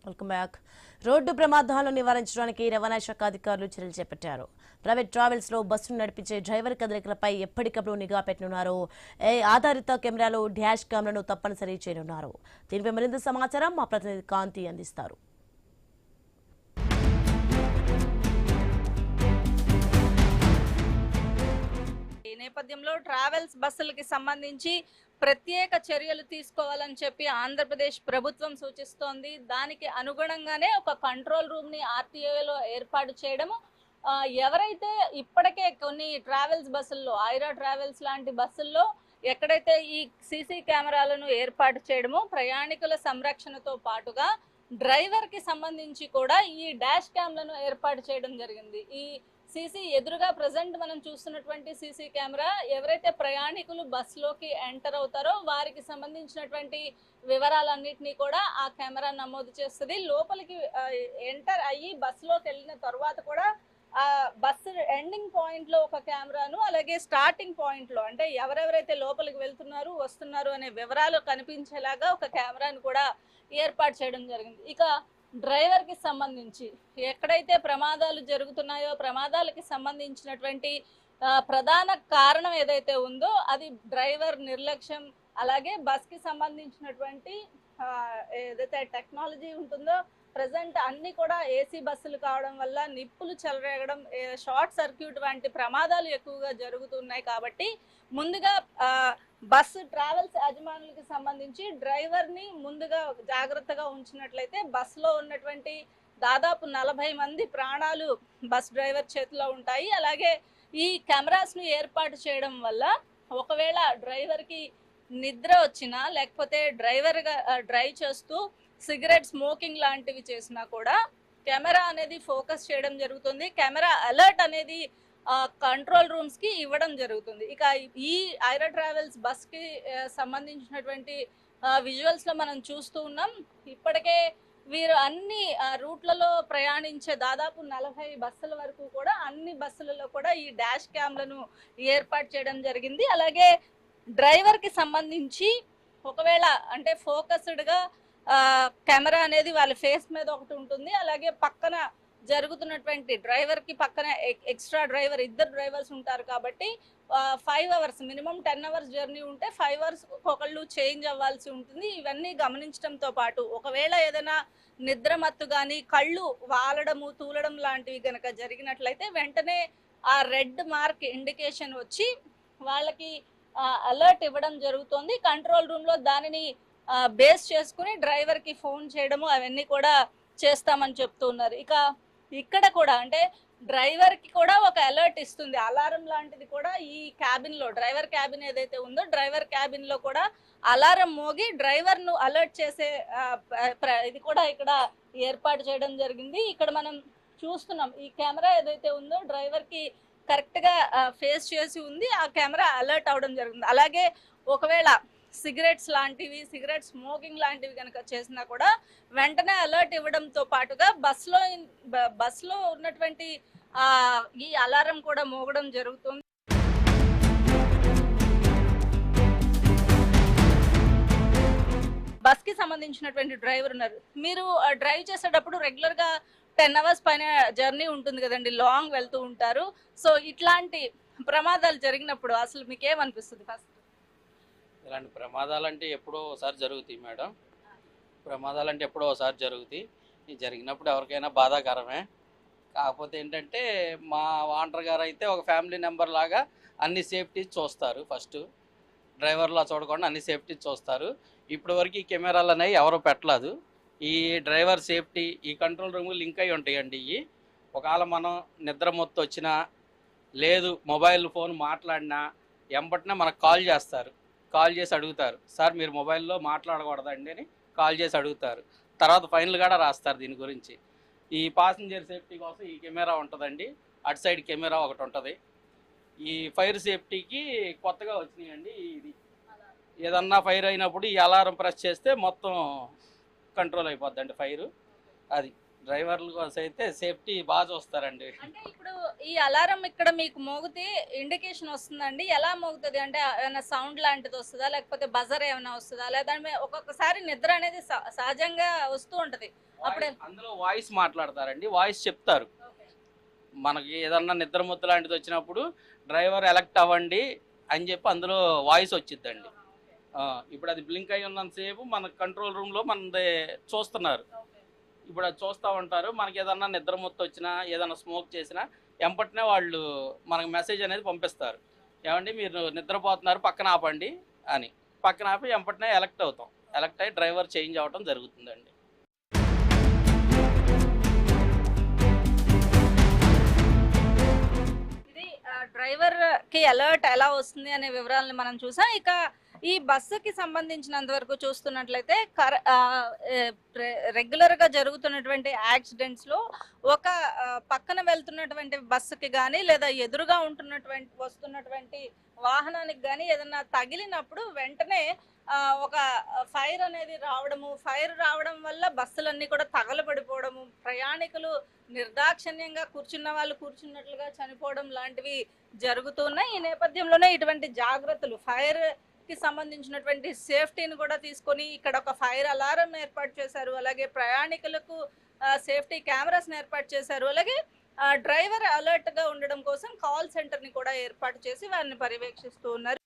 Welcome back. Road ప్రమాదాలను నివారించడానికి రవాణా శాఖ అధికారులు చర్యలు చేపట్టారు. ప్రైవేట్ ట్రావెల్స్ లో బస్సును నడిపించే డ్రైవర్ కదలికలపై ఎప్పటికప్పుడు నిఘా పెట్టనున్నారు. ఆధారిత కెమెరాలు, డాష్ క్యామ్లను తప్పనిసరి చేయనున్నారు. దీనిపై మరింత సమాచారం మా ప్రతినిధి కాంతి అందిస్తారు. ఈ నేపథ్యంలో ట్రావెల్స్ బస్సులకి సంబంధించి ప్రత్యేక చర్యలు తీసుకోవాలని చెప్పి ఆంధ్రప్రదేశ్ ప్రభుత్వం సూచిస్తోంది. దానికి అనుగుణంగానే ఒక కంట్రోల్ రూమ్ ని ఆర్టీఏలో ఏర్పాటు చేయడము, ఎవరైతే ఇప్పటికే కొన్ని ట్రావెల్స్ బస్సుల్లో, ఐరా ట్రావెల్స్ లాంటి బస్సుల్లో ఎక్కడైతే ఈ సీసీ కెమెరాలను ఏర్పాటు చేయడము, ప్రయాణికుల సంరక్షణతో పాటుగా డ్రైవర్ కి సంబంధించి కూడా ఈ డాష్ క్యామ్లను ఏర్పాటు చేయడం జరిగింది. ఈ సీసీ ఎదురుగా ప్రజెంట్ మనం చూస్తున్నటువంటి సీసీ కెమెరా ఎవరైతే ప్రయాణికులు బస్సులోకి ఎంటర్ అవుతారో వారికి సంబంధించినటువంటి వివరాలన్నింటినీ కూడా ఆ కెమెరా నమోదు చేస్తుంది. లోపలికి ఎంటర్ అయ్యి బస్సులోకి వెళ్ళిన తర్వాత కూడా ఆ బస్సు ఎండింగ్ పాయింట్ లో ఒక కెమెరాను, అలాగే స్టార్టింగ్ పాయింట్ లో అంటే ఎవరెవరైతే లోపలికి వెళ్తున్నారు వస్తున్నారు అనే వివరాలు కనిపించేలాగా ఒక కెమెరాను కూడా ఏర్పాటు చేయడం జరిగింది. ఇక డ్రైవర్ కి సంబంధించి ఎక్కడైతే ప్రమాదాలు జరుగుతున్నాయో ప్రమాదాలకి సంబంధించినటువంటి ప్రధాన కారణం ఏదైతే ఉందో అది డ్రైవర్ నిర్లక్ష్యం, అలాగే బస్ కి సంబంధించినటువంటి ఏదైతే టెక్నాలజీ ఉంటుందో ప్రజెంట్ అన్ని కూడా ఏసీ బస్సులు కావడం వల్ల నిప్పులు చెలరేగడం, షార్ట్ సర్క్యూట్ వంటి ప్రమాదాలు ఎక్కువగా జరుగుతున్నాయి. కాబట్టి ముందుగా బస్సు ట్రావెల్స్ యజమానులకి సంబంధించి డ్రైవర్ని ముందుగా జాగ్రత్తగా ఉంచినట్లయితే బస్సులో ఉన్నటువంటి దాదాపు 40 మంది ప్రాణాలు బస్ డ్రైవర్ చేతిలో ఉంటాయి. అలాగే ఈ కెమెరాస్ను ఏర్పాటు చేయడం వల్ల ఒకవేళ డ్రైవర్కి నిద్ర వచ్చినా, లేకపోతే డ్రైవర్గా డ్రైవ్ చేస్తూ సిగరెట్ స్మోకింగ్ లాంటివి చేసినా కూడా కెమెరా అనేది ఫోకస్ చేయడం జరుగుతుంది. కెమెరా అలర్ట్ అనేది కంట్రోల్ రూమ్స్ కి ఇవ్వడం జరుగుతుంది. ఇక ఈ ఐరా ట్రావెల్స్ బస్ కి సంబంధించినటువంటి విజువల్స్ లో మనం చూస్తూ ఉన్నాం. ఇప్పటికే వీరు అన్ని రూట్లలో ప్రయాణించే దాదాపు 40 బస్సుల వరకు కూడా అన్ని బస్సులలో కూడా ఈ డాష్ క్యామ్లను ఏర్పాటు చేయడం జరిగింది. అలాగే డ్రైవర్ కి సంబంధించి ఒకవేళ అంటే ఫోకస్డ్గా కెమెరా అనేది వాళ్ళ ఫేస్ మీద ఒకటి ఉంటుంది. అలాగే పక్కన జరుగుతున్నటువంటి డ్రైవర్ కి పక్కన ఎక్స్ట్రా డ్రైవర్, ఇద్దరు డ్రైవర్స్ ఉంటారు. కాబట్టి 5 అవర్స్ మినిమం 10 అవర్స్ జర్నీ ఉంటే 5 అవర్స్ ఒకళ్ళు చేంజ్ అవ్వాల్సి ఉంటుంది. ఇవన్నీ గమనించడంతో పాటు ఒకవేళ ఏదైనా నిద్రమత్తు కానీ కళ్ళు వాలడము, తూలడం లాంటివి కనుక జరిగినట్లయితే వెంటనే ఆ రెడ్ మార్క్ ఇండికేషన్ వచ్చి వాళ్ళకి అలర్ట్ ఇవ్వడం జరుగుతుంది. కంట్రోల్ రూమ్ లో దానిని బేస్ చేసుకుని డ్రైవర్ కి ఫోన్ చేయడము అవన్నీ కూడా చేస్తామని చెప్తున్నారు. ఇక ఇక్కడ కూడా అంటే డ్రైవర్ కి కూడా ఒక అలర్ట్ ఇస్తుంది, అలారం లాంటిది కూడా ఈ క్యాబిన్ లో, డ్రైవర్ క్యాబిన్ ఏదైతే ఉందో డ్రైవర్ క్యాబిన్ లో కూడా అలారం మోగి డ్రైవర్ ను అలర్ట్ చేసే ఇది కూడా ఇక్కడ ఏర్పాటు చేయడం జరిగింది. ఇక్కడ మనం చూస్తున్నాం ఈ కెమెరా ఏదైతే ఉందో డ్రైవర్ కి కరెక్ట్ గా ఫేస్ చేసి ఉంది. ఆ కెమెరా అలర్ట్ అవడం జరిగింది. అలాగే ఒకవేళ సిగరెట్స్ లాంటివి, సిగరెట్ స్మోకింగ్ లాంటివి కనుక చేసినా కూడా వెంటనే అలర్ట్ ఇవ్వడంతో పాటుగా బస్సులో ఉన్నటువంటి ఈ అలారం కూడా మోగడం జరుగుతుంది. బస్ కి సంబంధించినటువంటి డ్రైవర్ ఉన్నారు. మీరు డ్రైవ్ చేసేటప్పుడు రెగ్యులర్ గా 10 అవర్స్ పైన జర్నీ ఉంటుంది కదండి, లాంగ్ వెళ్తూ ఉంటారు. సో ఇట్లాంటి ప్రమాదాలు జరిగినప్పుడు అసలు మీకేమనిపిస్తుంది? ఫస్ట్ ఇలాంటి ప్రమాదాలంటే ఎప్పుడో ఒకసారి జరుగుతాయి మేడం. ప్రమాదాలంటే ఎప్పుడో ఒకసారి జరుగుతాయి. ఇది జరిగినప్పుడు ఎవరికైనా బాధాకరమే. కాకపోతే ఏంటంటే మా ఓనర్ గారు అయితే ఒక ఫ్యామిలీ మెంబర్ లాగా అన్ని సేఫ్టీస్ చూస్తారు. ఫస్ట్ డ్రైవర్లా చూడకుండా అన్ని సేఫ్టీస్ చూస్తారు. ఇప్పటి వరకు ఈ కెమెరాలు అనేవి ఎవరు పెట్టలేదు. ఈ డ్రైవర్ సేఫ్టీ ఈ కంట్రోల్ రూమ్ లింక్ అయి ఉంటాయండి. ఇవి ఒకవేళ మనం నిద్ర మొత్తం వచ్చినా, లేదు మొబైల్ ఫోన్ మాట్లాడినా ఎంబటినే మనకు కాల్ చేస్తారు. కాల్ చేసి అడుగుతారు, సార్ మీరు మొబైల్లో మాట్లాడకూడదండి అని కాల్ చేసి అడుగుతారు. తర్వాత ఫైనల్ కూడా రాస్తారు దీని గురించి. ఈ పాసింజర్ సేఫ్టీ కోసం ఈ కెమెరా ఉంటుందండి. అటు సైడ్ కెమెరా ఒకటి ఉంటుంది. ఈ ఫైర్ సేఫ్టీకి కొత్తగా వచ్చినాయండి. ఇది ఏదన్నా ఫైర్ అయినప్పుడు ఈ అలారం ప్రెస్ చేస్తే మొత్తం కంట్రోల్ అయిపోద్దండి ఫైరు. అది డ్రైవర్ల కోసం అయితే సేఫ్టీ బాగా చూస్తారండి. అంటే ఇప్పుడు ఈ అలారం ఇక్కడ మీకు మోగితే ఇండికేషన్ వస్తుందండి. ఎలా మోగుతది? అంటే ఏమైనా సౌండ్ లాంటిది వస్తదా? లేకపోతే బజర్ ఏమైనా వస్తదా? లేదా ఒక్కొక్కసారి నిద్ర అనేది సహజంగా వస్తూ ఉంటది. అప్పుడే అందులో వాయిస్ మాట్లాడతారండి, వాయిస్ చెప్తారు. ఓకే. మనకి ఏదన్నా నిద్ర ముద్ద లాంటిది వచ్చినప్పుడు డ్రైవర్ ఎలక్ట్ అవ్వండి అని చెప్పి అందులో వాయిస్ వచ్చిద్దండి. ఇప్పుడు అది బ్లింక్ అయి ఉన్నంతసేపు మన కంట్రోల్ రూమ్లో మనది చూస్తున్నారు. ఇప్పుడు అది చూస్తూ ఉంటారు. మనకి ఏదన్నా నిద్ర ముద్ద వచ్చినా ఏదన్నా స్మోక్ చేసినా వెంపటనే వాళ్ళు మనకు మెసేజ్ అనేది పంపిస్తారు. ఏమండి మీరు నిద్రపోతున్నారు పక్కన ఆపండి అని. పక్కన ఆపి వెంపటనే ఎలక్ట్ అవుతాం. ఎలక్ట్ అయ్యి డ్రైవర్ చేంజ్ అవ్వడం జరుగుతుందండి. ఇది డ్రైవర్ కి అలర్ట్ ఎలా వస్తుంది అనే వివరాలను మనం చూసాం. ఇక ఈ బస్సుకి సంబంధించినంత వరకు చూస్తున్నట్లయితే రెగ్యులర్ గా జరుగుతున్నటువంటి యాక్సిడెంట్స్ లో ఒక పక్కన వెళ్తున్నటువంటి బస్సుకి కానీ లేదా ఎదురుగా వస్తున్నటువంటి వాహనానికి కానీ ఏదన్నా తగిలినప్పుడు వెంటనే ఒక ఫైర్ అనేది రావడము, ఫైర్ రావడం వల్ల బస్సులన్నీ కూడా తగలబడిపోవడము, ప్రయాణికులు నిర్దాక్షిణ్యంగా కూర్చున్న వాళ్ళు కూర్చున్నట్లుగా చనిపోవడం లాంటివి జరుగుతున్నాయి. ఈ నేపథ్యంలోనే ఇటువంటి జాగ్రత్తలు ఫైర్ కి సంబంధించినటువంటి సేఫ్టీని కూడా తీసుకొని ఇక్కడ ఒక ఫైర్ అలారం ఏర్పాటు చేశారు. అలాగే ప్రయాణికులకు సేఫ్టీ కెమెరాస్ ఏర్పాటు చేశారు. అలాగే డ్రైవర్ అలర్ట్ గా ఉండడం కోసం కాల్ సెంటర్ ని కూడా ఏర్పాటు చేసి వారిని పర్యవేక్షిస్తూ ఉన్నారు.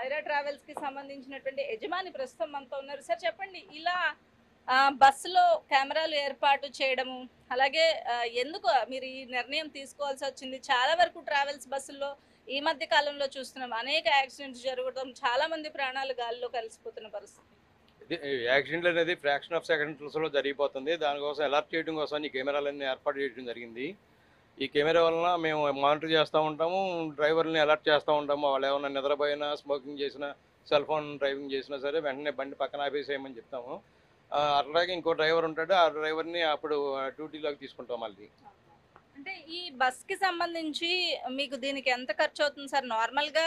ఐరా ట్రావెల్స్ కి సంబంధించినటువంటి యజమాని ప్రస్తుతం మనతో ఉన్నారు. సార్ చెప్పండి, ఇలా బస్సులో కెమెరాలు ఏర్పాటు చేయడము, అలాగే ఎందుకు మీరు ఈ నిర్ణయం తీసుకోవాల్సి వచ్చింది? చాలా వరకు ట్రావెల్స్ బస్సుల్లో ఈ మధ్య కాలంలో చూస్తున్నాం అనేక యాక్సిడెంట్స్ జరగడం, చాలా మంది ప్రాణాలు గాలిలో కలిసిపోతున్న పరిస్థితి. యాక్సిడెంట్లు అనేది ఫ్రాక్షన్ ఆఫ్ సెకండ్స్లో జరిగిపోతుంది. దానికోసం అలర్ట్ చేయడం కోసం ఈ కెమెరాలన్నీ ఏర్పాటు చేయడం జరిగింది. ఈ కెమెరా వలన మేము మానిటర్ చేస్తూ ఉంటాము, డ్రైవర్ని అలర్ట్ చేస్తూ ఉంటాము. వాళ్ళు ఏమైనా నిద్రపోయినా, స్మోకింగ్ చేసినా, సెల్ ఫోన్ డ్రైవింగ్ చేసినా సరే వెంటనే బండి పక్కన ఆపేసేయమని చెప్తాము. అట్లాగే ఇంకో డ్రైవర్ ఉంటాడు, ఆ డ్రైవర్ని అప్పుడు డ్యూటీలోకి తీసుకుంటాం మళ్ళీ. అంటే ఈ బస్కి సంబంధించి మీకు దీనికి ఎంత ఖర్చు అవుతుంది సార్? నార్మల్గా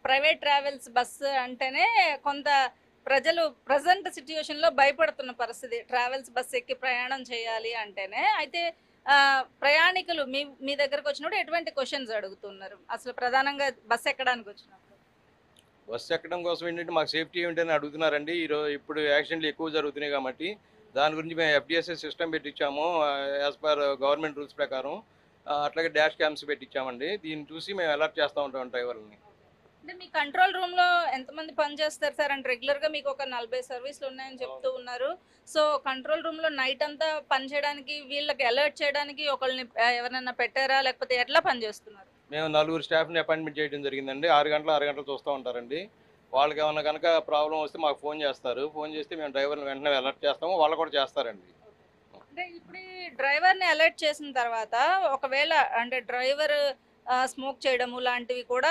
ప్రైవేట్ ట్రావెల్స్ బస్సు అంటేనే కొంత ప్రజలు ప్రజెంట్ సిచ్యువేషన్లో భయపడుతున్న పరిస్థితి, ట్రావెల్స్ బస్సు ఎక్కి ప్రయాణం చేయాలి అంటేనే. అయితే ప్రయాణికులు మీ దగ్గరకు వచ్చినప్పుడు ఎటువంటి క్వశ్చన్స్ అడుగుతున్నారు అసలు ప్రధానంగా బస్సు ఎక్కడానికి వచ్చినప్పుడు? బస్సు ఎక్కడం కోసం ఏంటంటే మాకు సేఫ్టీ ఏమిటని అడుగుతున్నారండి. ఇప్పుడు యాక్సిడెంట్లు ఎక్కువ జరుగుతున్నాయి కాబట్టి దాని గురించి మేము FDSA సిస్టమ్ పెట్టించాము యాజ్ పర్ గవర్నమెంట్ రూల్స్ ప్రకారం. అట్లాగే డాష్ క్యామ్స్ పెట్టించామండి. దీన్ని చూసి మేము అలర్ట్ చేస్తూ ఉంటాం డ్రైవర్ని. అంటే మీ కంట్రోల్ రూమ్ లో ఎంతమంది పని చేస్తారు సార్? అంటే రెగ్యులర్ గా మీకు ఒక 40 సర్వీసులు ఉన్నాయని చెప్తూ ఉన్నారు. సో కంట్రోల్ రూమ్ లో నైట్ అంతా పని చేయడానికి, వీళ్ళకి అలర్ట్ చేయడానికి ఒకళ్ళని ఎవరైనా పెట్టారా, లేకపోతే ఎట్లా పని చేస్తున్నారు? మేము 4 స్టాఫ్ని అపాయింట్మెంట్ చేయడం జరిగిందండి. 6 గంటలు చూస్తూ ఉంటారండి. వాళ్ళకి ఏమన్నా కనుక ప్రాబ్లం వస్తే మాకు ఫోన్ చేస్తారు. ఫోన్ చేస్తే మేము డ్రైవర్ని వెంటనే అలర్ట్ చేస్తాము, వాళ్ళు కూడా చేస్తారండి. అంటే ఇప్పుడు ఈ డ్రైవర్ని అలర్ట్ చేసిన తర్వాత ఒకవేళ అంటే డ్రైవర్ స్మోక్ చేయడము లాంటివి కూడా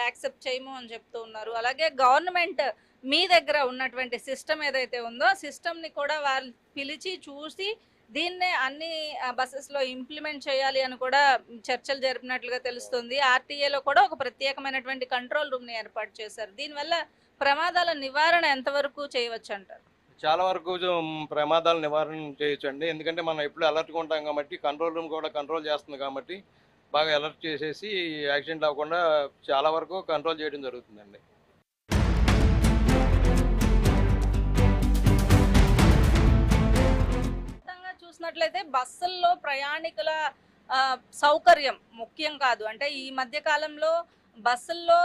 యాక్సెప్ట్ చేయము అని చెప్తూ ఉన్నారు. అలాగే గవర్నమెంట్ మీ దగ్గర ఉన్నటువంటి సిస్టమ్ ఏదైతే ఉందో ఆ సిస్టమ్ని కూడా వాళ్ళు పిలిచి చూసి దీన్నే అన్ని బస్సెస్లో ఇంప్లిమెంట్ చేయాలి అని కూడా చర్చలు జరిపినట్లుగా తెలుస్తుంది. RTAలో కూడా ఒక ప్రత్యేకమైనటువంటి కంట్రోల్ రూమ్ని ఏర్పాటు చేశారు. దీనివల్ల ప్రమాదాల నివారణ ఎంతవరకు చేయవచ్చు అంటారు? చాలా వరకు ప్రమాదాల నివారణ చేయొచ్చు అండి. ఎందుకంటే మనం ఎప్పుడు అలర్ట్గా ఉంటాం కాబట్టి, కంట్రోల్ రూమ్ కూడా కంట్రోల్ చేస్తుంది కాబట్టి బాగా అలర్ట్ చేసేసి యాక్సిడెంట్ అవ్వకుండా చాలా వరకు కంట్రోల్ చేయడం జరుగుతుందండి. చూసినట్లయితే బస్సుల్లో ప్రయాణికుల సౌకర్యం ముఖ్యం కాదు. అంటే ఈ మధ్య కాలంలో బస్సుల్లో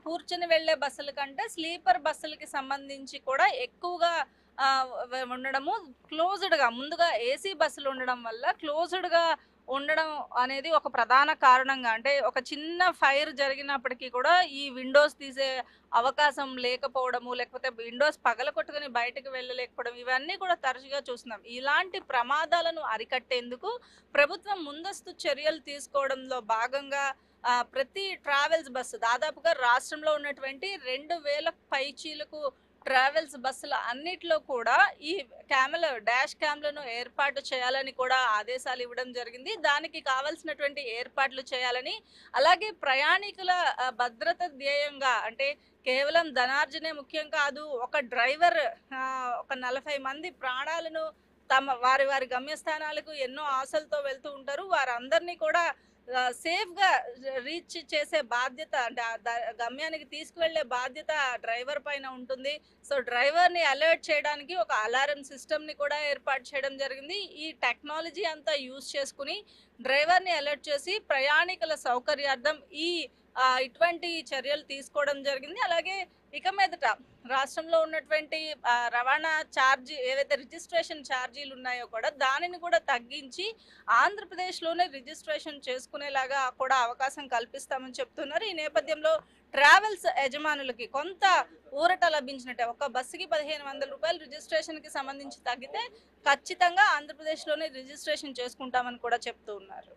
కూర్చుని వెళ్లే బస్సుల కంటే స్లీపర్ బస్సులకి సంబంధించి కూడా ఎక్కువగా ఉండడము, క్లోజ్డ్గా ముందుగా AC బస్సులు ఉండడం వల్ల క్లోజ్డ్గా ఉండడం అనేది ఒక ప్రధాన కారణంగా, అంటే ఒక చిన్న ఫైర్ జరిగినప్పటికీ కూడా ఈ విండోస్ తీసే అవకాశం లేకపోవడము, లేకపోతే విండోస్ పగలగొట్టుకుని బయటకు వెళ్ళలేకపోవడం, ఇవన్నీ కూడా తరచుగా చూస్తున్నాం. ఇలాంటి ప్రమాదాలను అరికట్టేందుకు ప్రభుత్వం ముందస్తు చర్యలు తీసుకోవడంలో భాగంగా ప్రతి ట్రావెల్స్ బస్సు దాదాపుగా రాష్ట్రంలో ఉన్నటువంటి 2000 పైచీలకు ట్రావెల్స్ బస్సుల అన్నిట్లో కూడా ఈ డాష్ క్యామ్లను ఏర్పాటు చేయాలని కూడా ఆదేశాలు ఇవ్వడం జరిగింది. దానికి కావాల్సినటువంటి ఏర్పాట్లు చేయాలని, అలాగే ప్రయాణికుల భద్రత ధ్యేయంగా, అంటే కేవలం ధనార్జనే ముఖ్యం కాదు, ఒక డ్రైవర్ ఒక 40 మంది ప్రాణాలను వారి వారి గమ్యస్థానాలకు ఎన్నో ఆశలతో వెళ్తూ ఉంటారు. వారందరినీ కూడా సేఫ్గా రీచ్ చేసే బాధ్యత, అంటే గమ్యానికి తీసుకువెళ్ళే బాధ్యత డ్రైవర్ పైన ఉంటుంది. సో డ్రైవర్ని అలర్ట్ చేయడానికి ఒక అలారం సిస్టమ్ని కూడా ఏర్పాటు చేయడం జరిగింది. ఈ టెక్నాలజీ అంతా యూజ్ చేసుకుని డ్రైవర్ని అలర్ట్ చేసి ప్రయాణికుల సౌకర్యార్థం ఇటువంటి చర్యలు తీసుకోవడం జరిగింది. అలాగే ఇక మీదట రాష్ట్రంలో ఉన్నటువంటి రవాణా ఏవైతే రిజిస్ట్రేషన్ ఛార్జీలు ఉన్నాయో కూడా దానిని కూడా తగ్గించి ఆంధ్రప్రదేశ్లోనే రిజిస్ట్రేషన్ చేసుకునేలాగా కూడా అవకాశం కల్పిస్తామని చెప్తున్నారు. ఈ నేపథ్యంలో ట్రావెల్స్ యజమానులకి కొంత ఊరట లభించినట్టే. ఒక బస్సుకి 1500 రూపాయలు రిజిస్ట్రేషన్కి సంబంధించి తగ్గితే ఖచ్చితంగా ఆంధ్రప్రదేశ్లోనే రిజిస్ట్రేషన్ చేసుకుంటామని కూడా చెప్తూ ఉన్నారు.